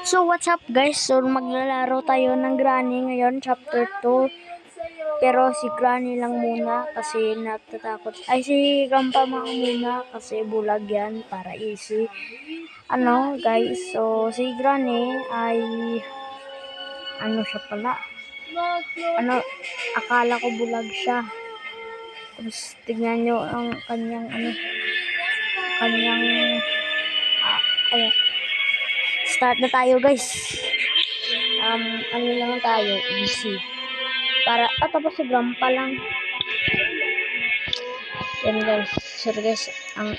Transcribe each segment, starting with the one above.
So what's up guys? So maglalaro tayo ng Granny ngayon, chapter 2. Pero si Granny lang muna kasi natatakot. Ay, si Grandpa muna kasi bulag yan para easy. Ano guys, so si Granny ay ano siya pala? Ano, akala ko bulag siya. Tapos tignan nyo ang kanyang ayan. Start na tayo guys. Ano lang tayo, easy. Para, tapos si Grandpa lang. Yan guys, sure guys, ang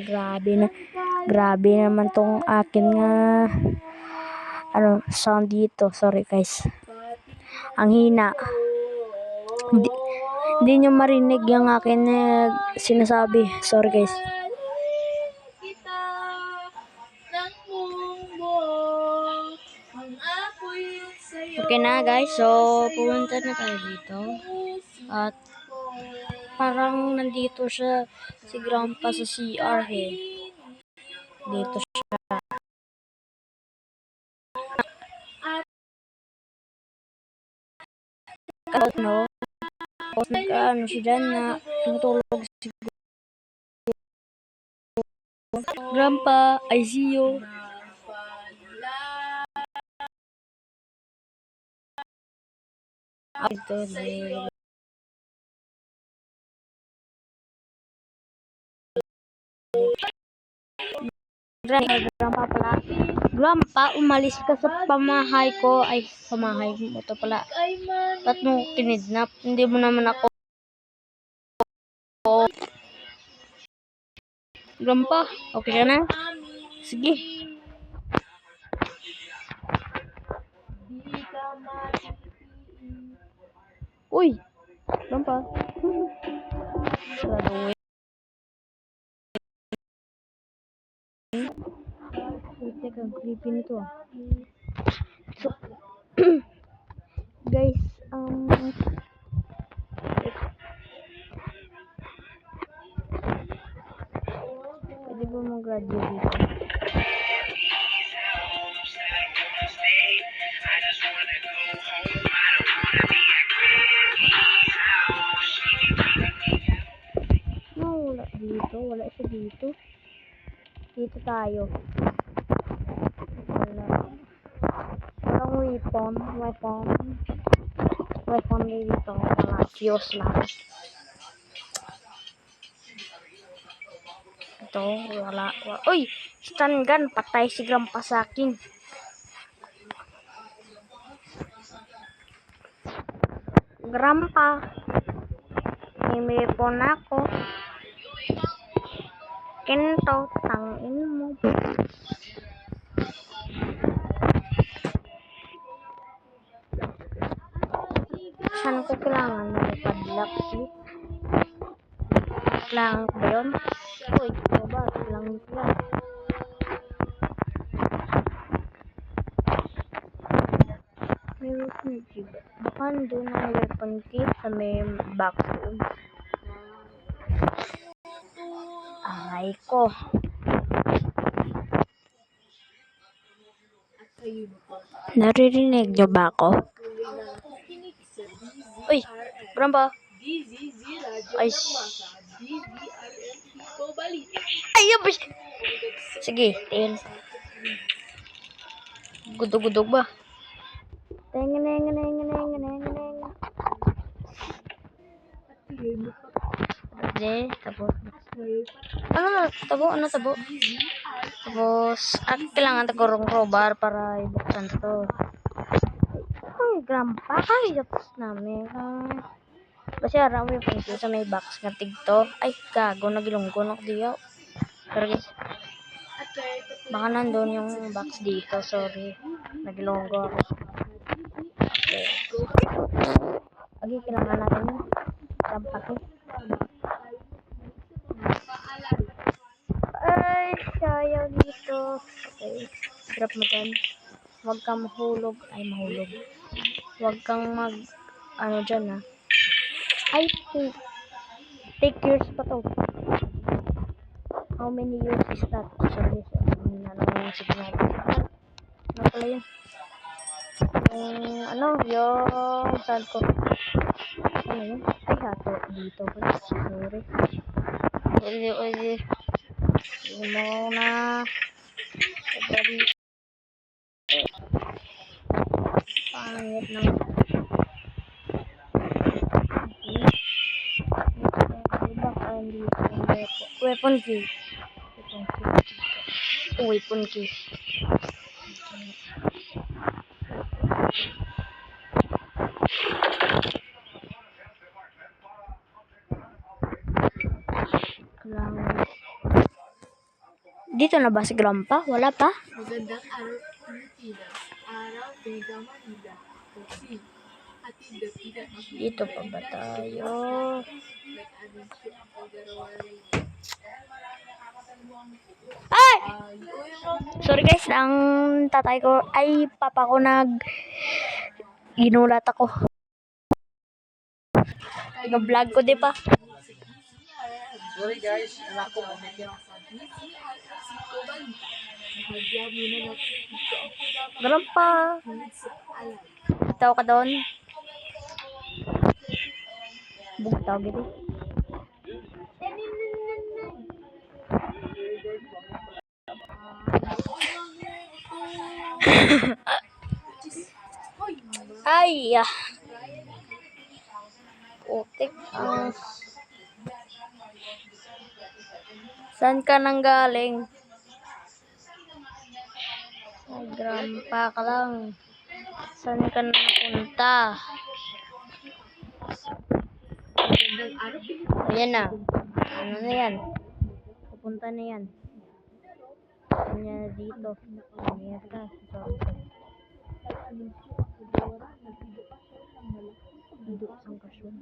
grabe naman tong akin nga, sound dito, sorry guys. Ang hina. Hindi nyo marinig yung akin sinasabi, sorry guys. Okay na guys, so pumunta na tayo dito. At parang nandito siya, si Grandpa sa CR eh. Dito siya. No? Ano siya dyan na tutulog si Grandpa, I see you. Ito, Grandpa pala. Grandpa, umalis ka sa pamahay ko. Ay, pamahay mo to pala. Ba't mo kinidnap? Hindi mo naman ako. Grandpa, okay ka na? Sige. Uy, Grandpa. Graduate. Teka, ang creepy nito ah. So, guys, pwede ba mag-graduate dito? No, wala dito. Wala siya dito. Dito tayo. Wala. Walang weapon dito. Mga fuse lang. Ito, wala. Uy! Stun gun. Patay si Grandpa sa akin. Grandpa. May weapon ako. Kento, tangin mo. Saan ko kailangan ng padlock eh? Kailangan ko ba yun? Uy, ba? Kailangan ko yan. May weapon key ba? Baka doon ang weapon key sa may box room. Ay ko. Naririnig nyo ba ako? Uy, Grandpa. Ay, ayabas. Sige, tingin. Gudog-gudog ba? Teng. Tapos. Ano tabo? Tapos, kailangan tagurong crowbar para ibuksan to. Ay, Grandpa, ayos namin. Kasi araw mo yung pangkyo sa may box nga tigto. Ay, gago, nagilunggon ako diyo. Pero guys, baka nandun yung box dito, sorry. Nagilunggo ako. Okay. Okay, kailangan natin yun. Grandpa ko. Ay, sayang dito. Okay, drop mo dyan. Huwag kang mahulog. Ay, mahulog. Huwag kang dyan ha. Ay, take years pa to. How many years is that? Sorry, signal. pala yun. Yung saan ko? Ano yun? Ay, hato. Dito pala. Sorry. Uli. Yung mga dito. Pangit naman. Weapon key. Weapon key. Dito na ba si Grandpa? Wala pa? Magandang araw Pilipinas, araw Mega Manila, Oxy, atid dapitan ang Dito pa ba tayo? nag-anunsyo ang pagdarawa rin. Ay! Sorry guys, ang tatay ko, papa ko ginulat ako. Nag-vlog ko di pa. Sorry guys, anak ko bumigyan. Grandpa. Bitaw ka doon. Bugtaw gitu. Ay, ya. Putik. Saan ka nang galing? Ay, Grandpa ka lang. Saan ka nang punta? Ayan na. Ano na yan? Pupunta na yan. Kanya na dito. Ayan ka. Dito sang kasyon.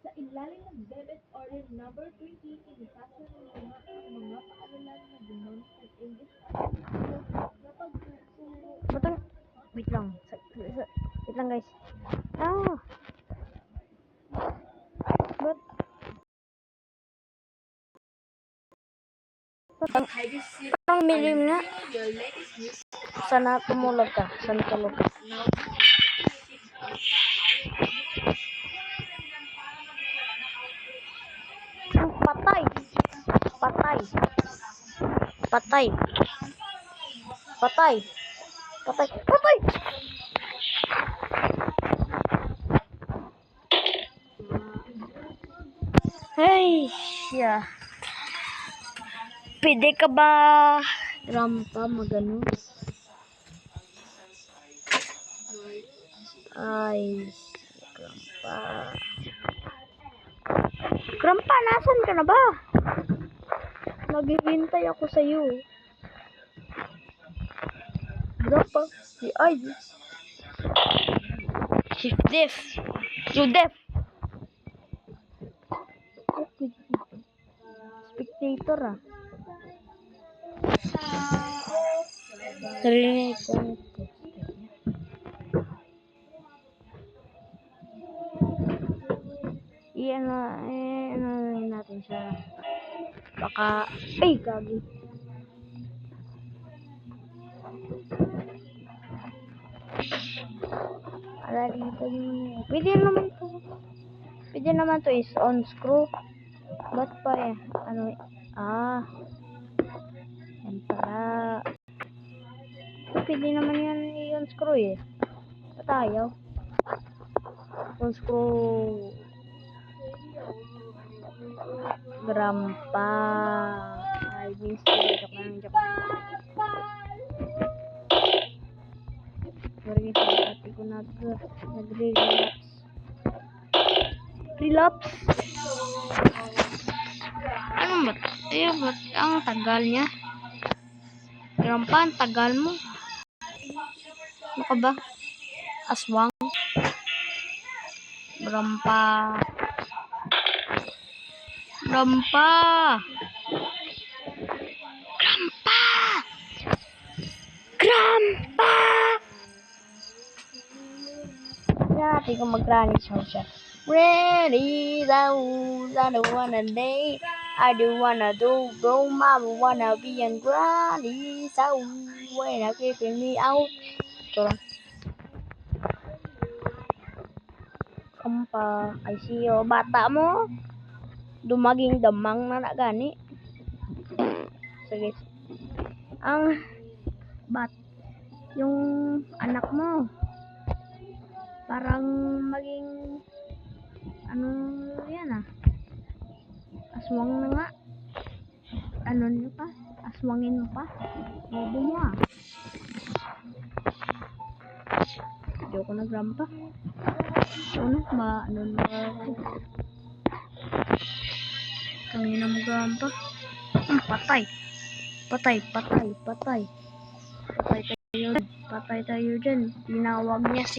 Sa ilalim ng Debit Order Number 20, inipasa ng mga paaralan na Demon at English na pagtuturo. Batang, wait lang. Wait lang guys. Ba't? Ang milim na. Sana tumulag ka. Sana tulog ka. Patay. Patay. Patay. Patay. Patay. Patay. Hey, yeah. Pwede ka ba, Grandpa, magano? Ay, Grandpa. Grandpa, nasan ka na ba? Naghihintay ako sa iyo. Grandpa, si Def. You Def. Spectator Narinig ko. Ano natin siya. Baka, gagi. Ala dito yun. Pwede naman to is on screw. Ba't pa yan pala. Pwede naman yan i-on screw Ba't ayaw? On screw. Grandpa. Ay, miss you. Joke lang. Sorry guys, ate ko nagre-relapse. Relapse? Ano ba? Ba't ang tagal niya? Grandpa, ang tagal mo. Ano ka ba? Aswang? Grandpa. Grandpa! Grandpa! Grandpa! Dati ko mag-granny siya. Ready, that one a day. I do wanna do, go mama wanna be and granny, so when I keeping me out. Ito lang. Kampa, ay siyo, bata mo. Dumaging damang na gani. Sige. Ang yung anak mo parang maging ano yan aswang na nga, ano nyo pa, aswangin mo pa, bobo mo joke na grandpa, ano ba, ano na tangina mo grandpa, patay tayo dyan, tinawag niya si